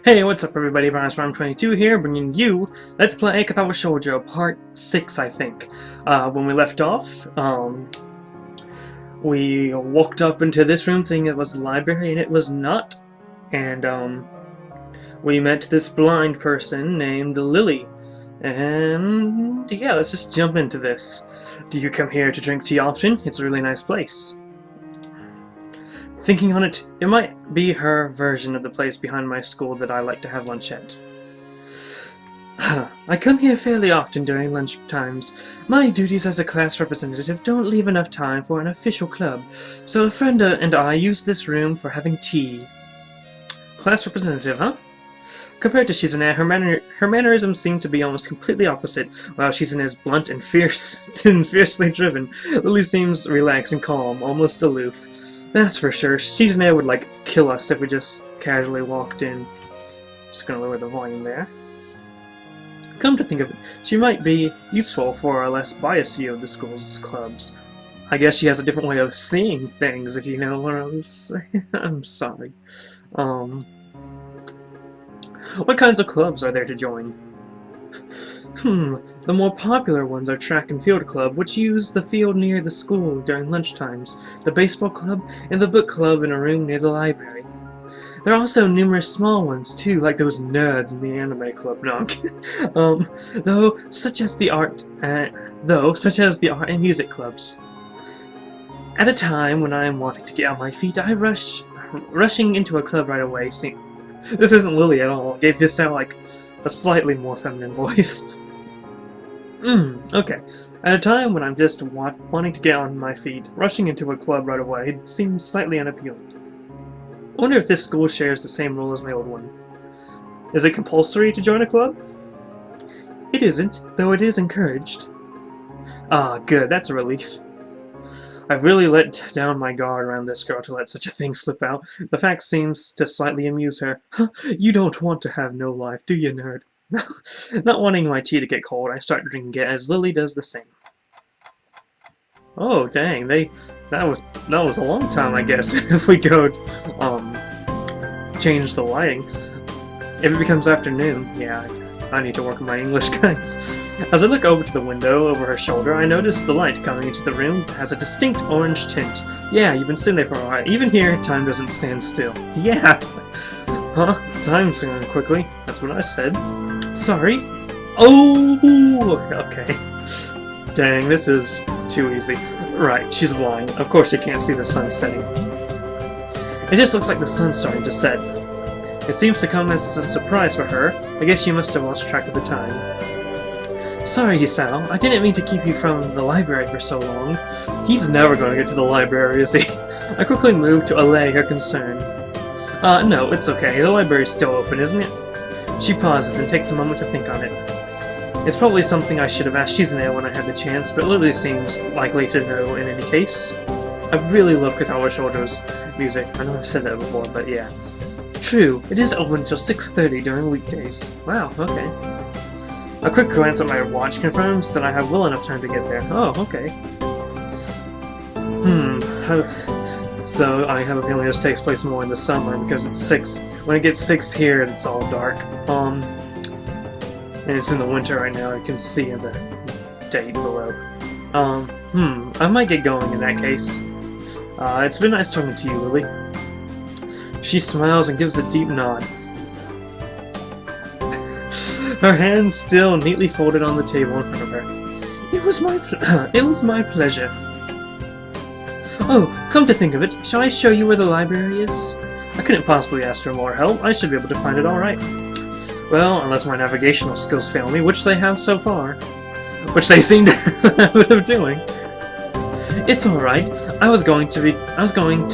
Hey, what's up everybody, Rhyme22 here, bringing you Let's Play Katawa Shoujo, Part 6, I think. When we left off, we walked up into this room thinking it was the library, and it was not. And, we met this blind person named Lily. And, yeah, let's just jump into this. Do you come here to drink tea often? It's a really nice place. Thinking on it, it might be her version of the place behind my school that I like to have lunch at. I come here fairly often during lunch times. My duties as a class representative don't leave enough time for an official club, so a friend and I use this room for having tea. Class representative, huh? Compared to Shizune, her mannerisms seem to be almost completely opposite. While Shizune is blunt and fierce and fiercely driven, Lily seems relaxed and calm, almost aloof. That's for sure. Shizune would, like, kill us if we just casually walked in. Just gonna lower the volume there. Come to think of it, she might be useful for a less biased view of the school's clubs. I guess she has a different way of seeing things, if you know what I'm saying. I'm sorry. What kinds of clubs are there to join? The more popular ones are Track and Field Club, which use the field near the school during lunchtimes, the Baseball Club, and the Book Club in a room near the library. There are also numerous small ones, too, like those nerds in the Anime Club. No, such as the art and music clubs. At a time when I am wanting to get on my feet, I rushing into a club right away. See, this isn't Lily at all. It gave this sound like a slightly more feminine voice. Okay. At a time when I'm just wanting to get on my feet, rushing into a club right away seems slightly unappealing. I wonder if this school shares the same rule as my old one. Is it compulsory to join a club? It isn't, though it is encouraged. Ah, good, that's a relief. I've really let down my guard around this girl to let such a thing slip out. The fact seems to slightly amuse her. You don't want to have no life, do you, nerd? Not wanting my tea to get cold, I start drinking it as Lily does the same. Oh, dang, that was a long time, I guess, if we go, change the lighting. If it becomes afternoon, yeah, I need to work on my English, guys. As I look over to the window over her shoulder, I notice the light coming into the room has a distinct orange tint. Yeah, you've been sitting there for a while. Even here, time doesn't stand still. Yeah! Huh? Time's going quickly. That's what I said. Sorry. Oh! Okay. Dang, this is too easy. Right, she's blind. Of course she can't see the sun setting. It just looks like the sun's starting to set. It seems to come as a surprise for her. I guess she must have lost track of the time. Sorry, Yusao. I didn't mean to keep you from the library for so long. He's never going to get to the library, is he? I quickly moved to allay her concern. No, it's okay. The library's still open, isn't it? She pauses and takes a moment to think on it. It's probably something I should have asked Shizune when I had the chance, but Lily seems likely to know in any case. I really love Katawa Shoujo's music. I know I've said that before, but yeah. True, it is open until 6:30 during weekdays. Wow, okay. A quick glance at my watch confirms that I have well enough time to get there. Oh, okay. So I have a feeling this takes place more in the summer because it's 6. When it gets 6 here, it's all dark. And it's in the winter right now. I can see the date below. I might get going in that case. It's been nice talking to you, Lily. She smiles and gives a deep nod. Her hands still neatly folded on the table in front of her. It was my pleasure. Oh, come to think of it, shall I show you where the library is? I couldn't possibly ask for more help. I should be able to find it all right. Well, unless my navigational skills fail me, which they have so far. Which they seem to have doing. It's all right. I was going to be talking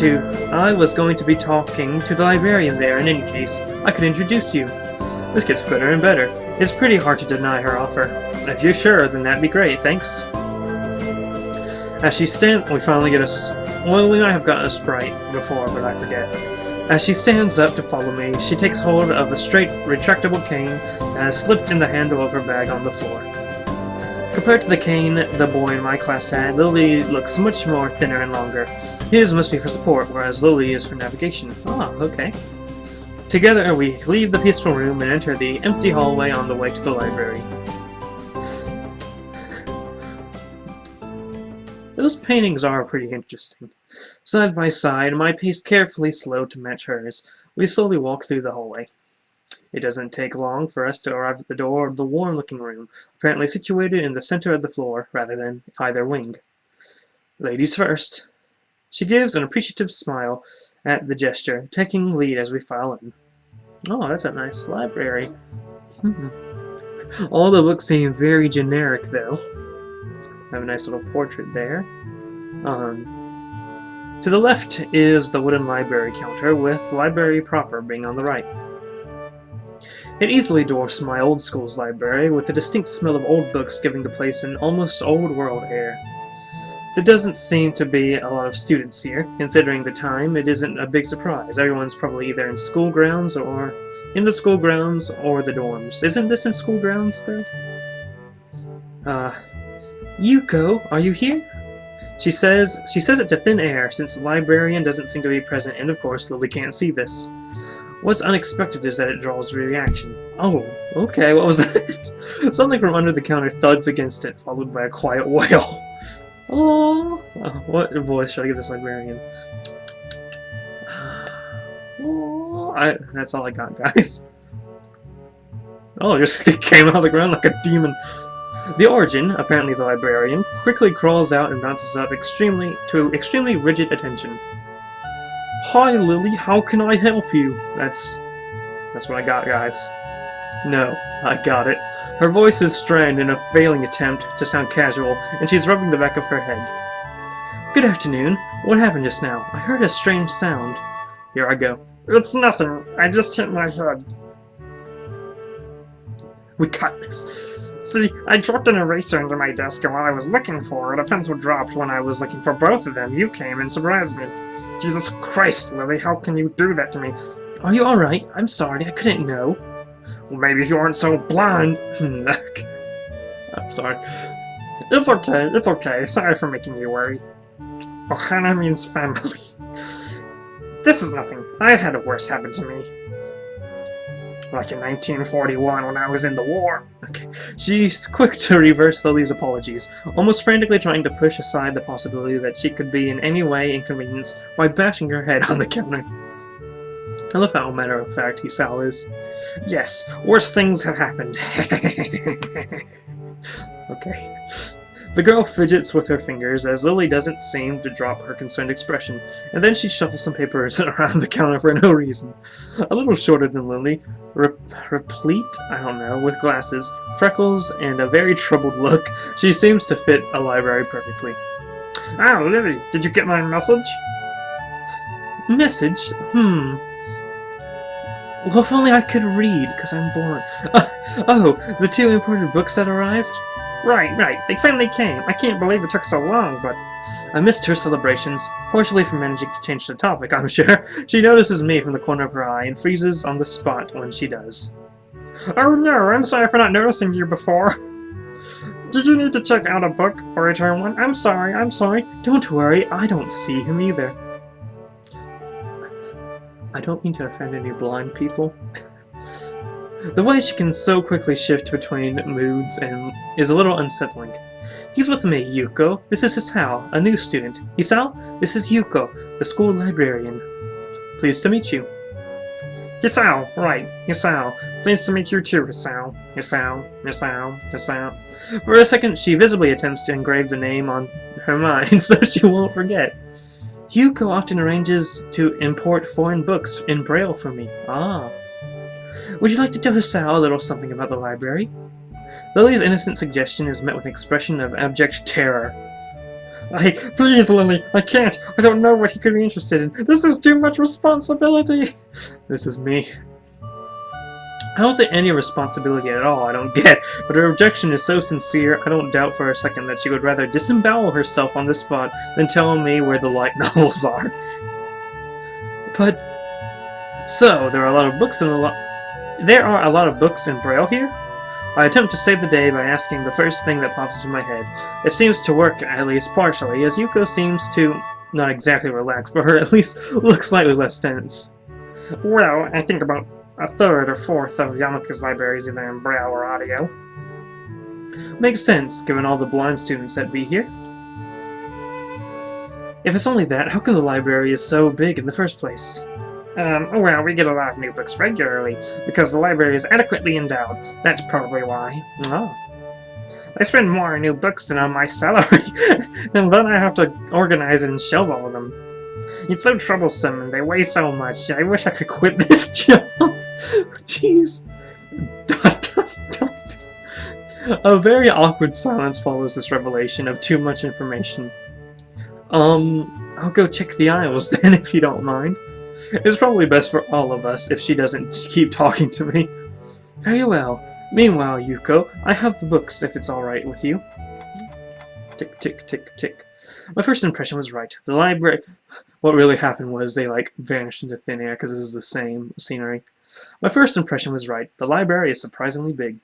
to the librarian there in any case. I could introduce you. This gets better and better. It's pretty hard to deny her offer. If you're sure, then that'd be great, thanks. As she we finally get well, we might have gotten a Sprite before, but I forget. As she stands up to follow me, she takes hold of a straight, retractable cane that has slipped in the handle of her bag on the floor. Compared to the cane the boy in my class had, Lily looks much more thinner and longer. His must be for support, whereas Lily is for navigation. Ah, okay. Together, we leave the peaceful room and enter the empty hallway on the way to the library. Those paintings are pretty interesting. Side by side, my pace carefully slowed to match hers. We slowly walk through the hallway. It doesn't take long for us to arrive at the door of the warm-looking room, apparently situated in the center of the floor, rather than either wing. Ladies first. She gives an appreciative smile at the gesture, taking lead as we file in. Oh, that's a nice library. All the books seem very generic, though. I have a nice little portrait there. To the left is the wooden library counter, with library proper being on the right. It easily dwarfs my old school's library, with a distinct smell of old books giving the place an almost old-world air. There doesn't seem to be a lot of students here. Considering the time, it isn't a big surprise. Everyone's probably either in school grounds or in the school grounds or the dorms. Isn't this in school grounds, though? Yuko, are you here? She says it to thin air, since the librarian doesn't seem to be present, and of course Lily can't see this. What's unexpected is that it draws reaction. Oh, okay, what was that? Something from under the counter thuds against it, followed by a quiet wail. Oh, what voice should I give this librarian? Oh, that's all I got, guys. Oh, it came out of the ground like a demon. The Origin, apparently the librarian, quickly crawls out and bounces up to extremely rigid attention. Hi, Lily, how can I help you? That's what I got, guys. No, I got it. Her voice is strained in a failing attempt to sound casual, and she's rubbing the back of her head. Good afternoon. What happened just now? I heard a strange sound. Here I go. It's nothing. I just hit my head. We got this. See, I dropped an eraser into my desk, and while I was looking for it, a pencil dropped. When I was looking for both of them, you came and surprised me. Jesus Christ, Lily, how can you do that to me? Are you alright? I'm sorry, I couldn't know. Well, maybe if you weren't so blind. I'm sorry. It's okay. Sorry for making you worry. Ohana means family. This is nothing. I had a worse happen to me. Like in 1941 when I was in the war. Okay. She's quick to reverse Lily's apologies, almost frantically trying to push aside the possibility that she could be in any way inconvenienced by bashing her head on the counter. I love how matter-of-fact Hisao is. Yes, worse things have happened. Okay. The girl fidgets with her fingers as Lily doesn't seem to drop her concerned expression, and then she shuffles some papers around the counter for no reason. A little shorter than Lily, replete, I don't know, with glasses, freckles, and a very troubled look, she seems to fit a library perfectly. Oh, Lily, did you get my message? Message? Well, if only I could read, because I'm bored. Oh, the 2 imported books that arrived? Right, they finally came. I can't believe it took so long, but... I missed her celebrations, partially for managing to change the topic, I'm sure. She notices me from the corner of her eye and freezes on the spot when she does. Oh no, I'm sorry for not noticing you before. Did you need to check out a book or return one? I'm sorry. Don't worry, I don't see him either. I don't mean to offend any blind people. The way she can so quickly shift between moods is a little unsettling. He's with me, Yuko. This is Hisao, a new student. Hisao, this is Yuko, the school librarian. Pleased to meet you. Hisao, right, Hisao. Pleased to meet you too, Hisao. Hisao. For a second, she visibly attempts to engrave the name on her mind so she won't forget. Yuko often arranges to import foreign books in Braille for me. Ah. Would you like to tell Hisao a little something about the library? Lily's innocent suggestion is met with an expression of abject terror. Please, Lily, I can't. I don't know what he could be interested in. This is too much responsibility. This is me. How is it any responsibility at all? I don't get. But her objection is so sincere, I don't doubt for a second that she would rather disembowel herself on the spot than tell me where the light novels are. But... So, there are a lot of books in Braille here? I attempt to save the day by asking the first thing that pops into my head. It seems to work, at least partially, as Yuko seems to not exactly relax, but her at least look slightly less tense. Well, I think about a third or fourth of Yamaku's library is either in Braille or audio. Makes sense, given all the blind students that be here. If it's only that, how come the library is so big in the first place? Well, we get a lot of new books regularly, because the library is adequately endowed. That's probably why. Oh. I spend more on new books than on my salary, and then I have to organize and shelve all of them. It's so troublesome, and they weigh so much. I wish I could quit this job. Jeez. Dot, dot, dot. A very awkward silence follows this revelation of too much information. I'll go check the aisles then, if you don't mind. It's probably best for all of us if she doesn't keep talking to me. Very well. Meanwhile, Yuko, I have the books if it's alright with you. Tick, tick, tick, tick. My first impression was right. The library... What really happened was they, vanished into thin air because this is the same scenery. My first impression was right. The library is surprisingly big.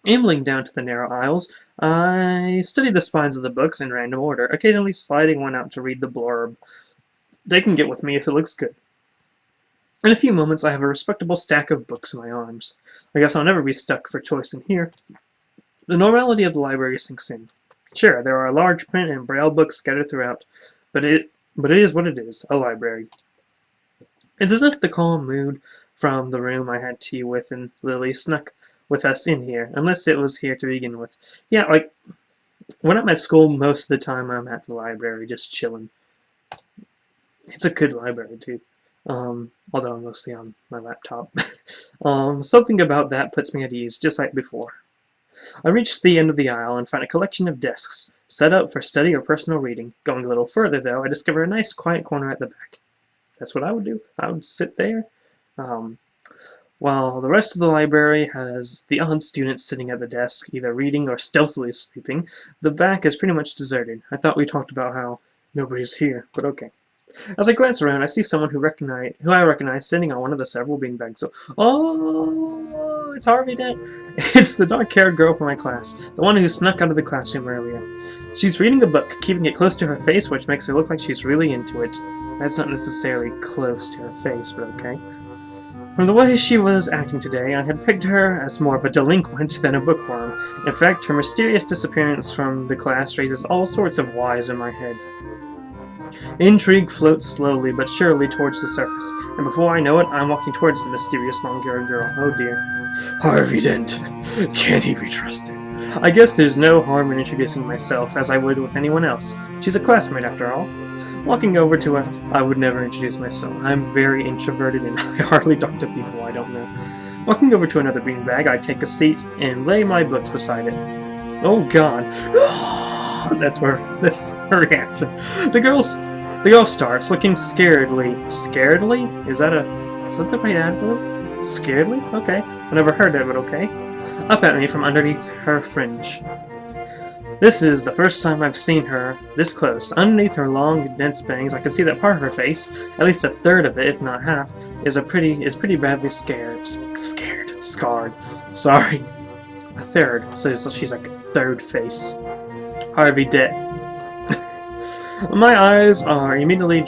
Ambling down to the narrow aisles, I studied the spines of the books in random order, occasionally sliding one out to read the blurb. They can get with me if it looks good. In a few moments, I have a respectable stack of books in my arms. I guess I'll never be stuck for choice in here. The normality of the library sinks in. Sure, there are large print and braille books scattered throughout, but it is what it is, a library. It's as if the calm mood from the room I had tea with and Lily snuck with us in here, unless it was here to begin with. Yeah, when I'm at school, most of the time I'm at the library, just chilling. It's a good library, too. Although I'm mostly on my laptop. Something about that puts me at ease, just like before. I reach the end of the aisle and find a collection of desks, set up for study or personal reading. Going a little further, though, I discover a nice, quiet corner at the back. That's what I would do. I would sit there. While the rest of the library has the odd students sitting at the desk, either reading or stealthily sleeping, the back is pretty much deserted. I thought we talked about how nobody's here, but okay. As I glance around, I see someone who I recognize sitting on one of the several beanbags. Oh, it's Harvey Dent. It's the dark-haired girl from my class, the one who snuck out of the classroom earlier. She's reading a book, keeping it close to her face, which makes her look like she's really into it. That's not necessarily close to her face, but okay. From the way she was acting today, I had pegged her as more of a delinquent than a bookworm. In fact, her mysterious disappearance from the class raises all sorts of whys in my head. Intrigue floats slowly but surely towards the surface, and before I know it, I'm walking towards the mysterious long-haired girl. Oh dear. Harvey Dent. Can he be trusted? I guess there's no harm in introducing myself, as I would with anyone else. She's a classmate, after all. Walking over to her, I would never introduce myself. I'm very introverted and I hardly talk to people I don't know. Walking over to another beanbag, I take a seat and lay my books beside it. Oh god. That's her reaction. The girl starts looking scaredly. Scaredly? Is that the right adverb? Scaredly? Okay. I never heard of it, okay. Up at me from underneath her fringe. This is the first time I've seen her this close. Underneath her long, dense bangs, I can see that part of her face, at least a third of it, if not half, is pretty badly scarred. Sorry. A third. So she's like a third face. Harvey Dent. My eyes are immediately...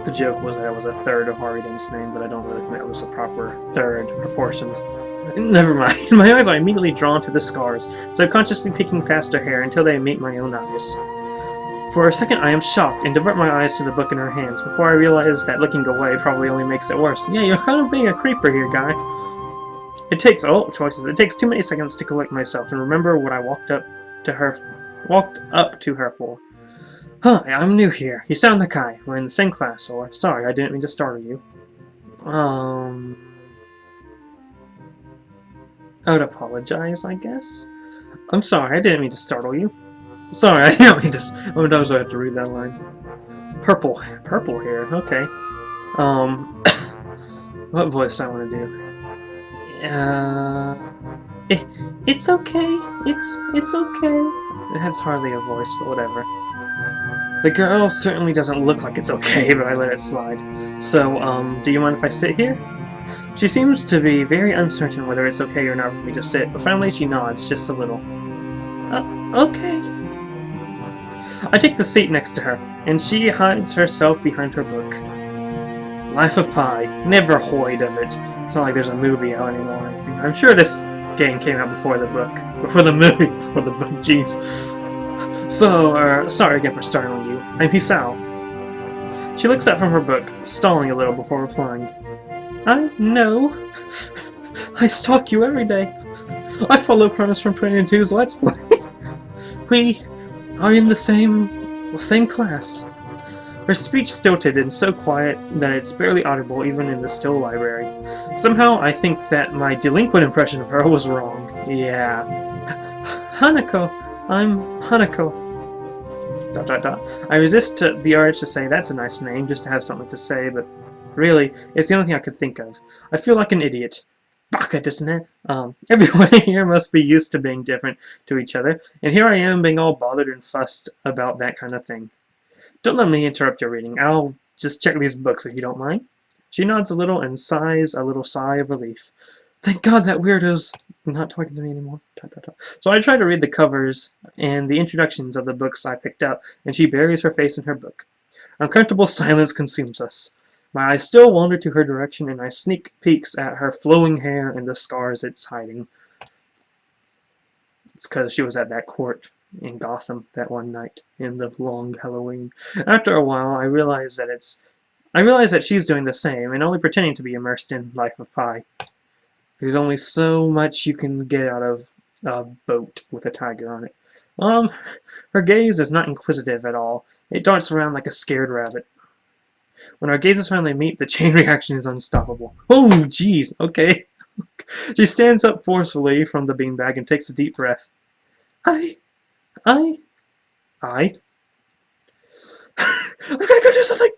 The joke was that it was a third of Harvey Dent's name, but I don't really think it was the proper third proportions. Never mind. My eyes are immediately drawn to the scars, subconsciously peeking past her hair until they meet my own eyes. For a second I am shocked and divert my eyes to the book in her hands, before I realize that looking away probably only makes it worse. Yeah, you're kind of being a creeper here, guy. It takes too many seconds to collect myself and remember what I walked up to her for. Hi, I'm new here. You sound Nakai. We're in the same class, or... Sorry, I didn't mean to startle you. I would apologize, I guess? I'm sorry, I didn't mean to startle you. Sorry, I didn't mean to... Sometimes I have to read that line. Purple hair, okay. What voice do I want to do? It's okay. It's okay. That's hardly a voice, but whatever. The girl certainly doesn't look like it's okay, but I let it slide. So, do you mind if I sit here? She seems to be very uncertain whether it's okay or not for me to sit, but finally she nods just a little. Okay. I take the seat next to her, and she hides herself behind her book. Life of Pi. Never heard of it. It's not like there's a movie out anymore or anything. I'm sure this game came out before the book. Before the movie. Before the book. Jeez. So, sorry again for startling you. I'm Hisao. She looks up from her book, stalling a little before replying. I know. I stalk you every day. I follow Cronus from 22's Let's Play. We are in the same class. Her speech stilted and so quiet that it's barely audible even in the still library. Somehow I think that my delinquent impression of her was wrong. Yeah. Hanako. I'm Hanako. ... I resist the urge to say that's a nice name just to have something to say, but really, it's the only thing I could think of. I feel like an idiot. Baka, doesn't it? Everyone here must be used to being different to each other, and here I am being all bothered and fussed about that kind of thing. Don't let me interrupt your reading. I'll just check these books if you don't mind. She nods a little and sighs a little sigh of relief. Thank God that weirdo's not talking to me anymore. So I try to read the covers and the introductions of the books I picked up, and she buries her face in her book. Uncomfortable silence consumes us. My eyes still wander to her direction, and I sneak peeks at her flowing hair and the scars it's hiding. It's because she was at that court in Gotham that one night in the long Halloween. After a while, I realize that she's doing the same and only pretending to be immersed in Life of Pi. There's only so much you can get out of a boat with a tiger on it. Her gaze is not inquisitive at all. It darts around like a scared rabbit. When our gazes finally meet, the chain reaction is unstoppable. Oh, jeez, okay. She stands up forcefully from the beanbag and takes a deep breath. I... I've gotta go do something!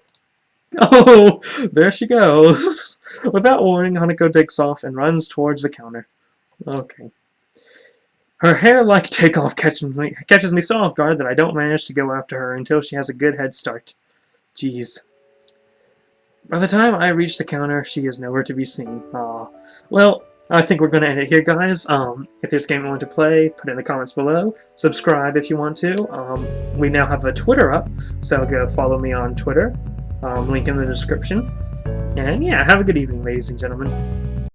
Oh, there she goes. Without warning, Hanako takes off and runs towards the counter. Okay. Her hair-like takeoff catches me so off guard that I don't manage to go after her until she has a good head start. Jeez. By the time I reach the counter, she is nowhere to be seen. Aw. Well, I think we're going to end it here, guys. If there's a game you want to play, put it in the comments below. Subscribe if you want to. We now have a Twitter up, so go follow me on Twitter. Link in the description. And yeah, have a good evening, ladies and gentlemen.